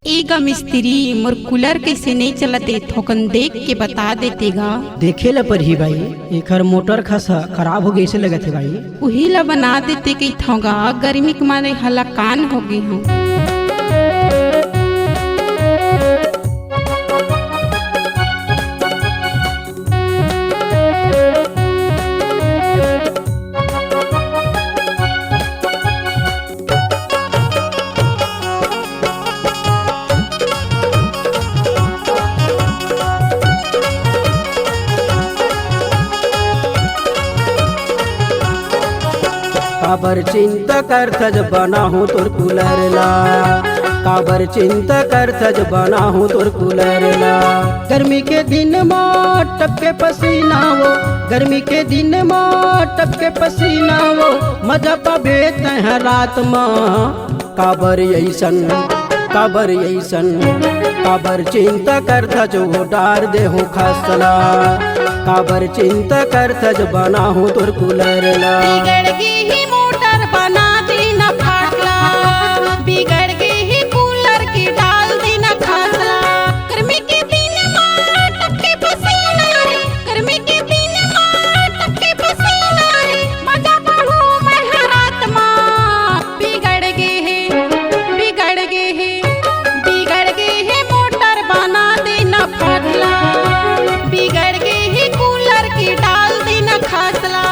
एगा मिस्त्री मोर कूलर कैसे नहीं चलते थोकन देख के बता देतेगा। देखे ला पर ही भाई एकर मोटर खासा खराब हो गई से लगे थे भाई। वही ला बना देते कई थोगा गर्मी के मारे हलाकान हो गई हूँ। काबर चिंता करत जब बना हूँ तोर कूलर ला, काबर चिंता करत जब बना हूँ तोर कूलर ला। गर्मी के दिन में टपके पसीना वो, गर्मी के दिन में टपके पसीना वो, मजा पाबे तह रात में। काबर ऐसन काबर ऐसन काबर चिंता करत जो डार दे हूँ खसला, काबर चिंता करत जब बना हूँ तोर कूलर ला। बिगड़ गई ही मोटर बना दी न फाटला, बिगड़ गई ही कूलर की डाल दी न खासला। गर्मी के दिन में टपके पसीना रे, गर्मी के दिन में टपके पसीना रे, मजा पढ़ू मैं हर रात में। बिगड़ गई है बिगड़ गई है बिगड़ गई है मोटर बना दी न फाटला, बिगड़ गई ही कूलर की डाल दी न खासला।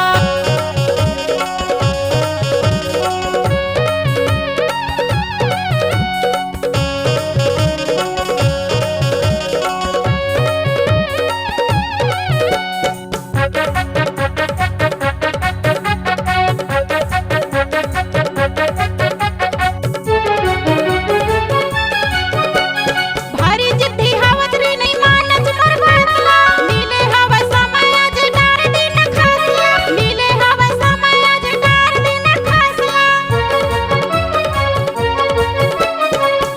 भारी जिद्दी हवस रे नहीं मानत मोर बातला, मिले हवा समय आज डार दी न खासला, मिले हवा समय आज डार दी न खासला।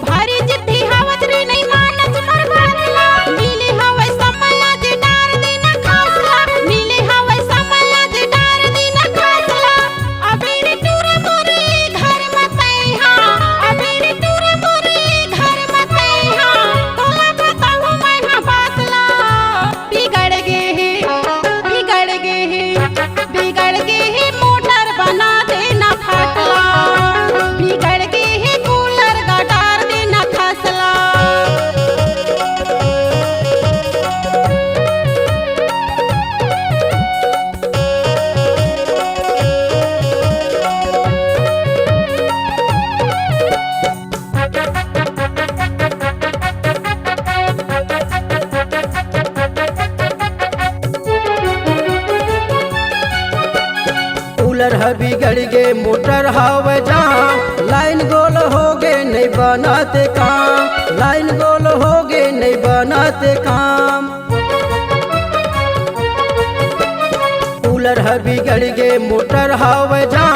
भारी जिद्दी हवस रे नहीं मानत मोर बातला, मिले हवा समय आज डार दी न खासला, मिले हवा समय आज डार दी न खासला। अबेरे टूरे मोरे घर मत आइहा, अबेरे टूरे मोरे घर मत आइहा, तोला बताऊं मैं हाँ बातला। बिगड़ गए है बिगड़ गए है बिगड़ गए है मोटर बना देना फाटला, बिगड़ गए है कूलर का डार देना खसला। कूलर है बिगड़ गे मोटर हवा जा, लाइन गोल हो गे नहीं बनाते काम, लाइन गोल हो गे नहीं बनाते काम। कूलर है बिगड़ गे मोटर हवा जा,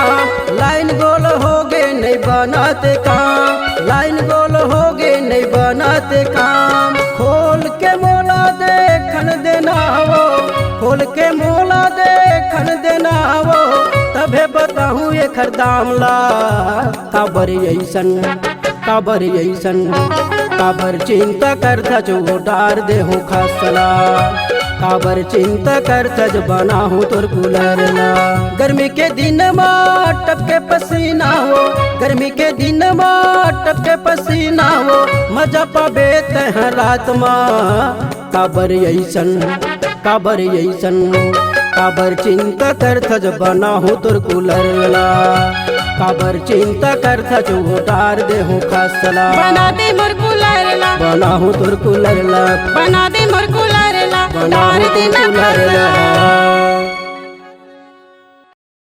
लाइन गोल हो गे नहीं बनाते काम, लाइन गोल हो गे नहीं बनाते काम। खोल के मोला देखन देना वो, खोल के मोला देखन देना वो, तबे बताहूँ एकर दाम ला। काबर ऐसन काबर ऐसन काबर चिंता करत जो डार दे हूँ खसला, काबर चिंता करत जो बना हूँ तोर कूलर ला। गर्मी के दिन में टपके पसीना हो, गर्मी के दिन में टपके पसीना हो, मजा पाबे तह रात में। काबर ऐसन काबर ऐसन काबर चिंता करत जो बना हूँ तोर कूलर ला, काबर चिंता करत जो डार दे हूँ खसला। बना दे मोर कूलर ला, बना हूँ तोर कूलर ला, बना दे मोर कूलर ला, बना हूँ डार तोर देना कूलर खसला। ला।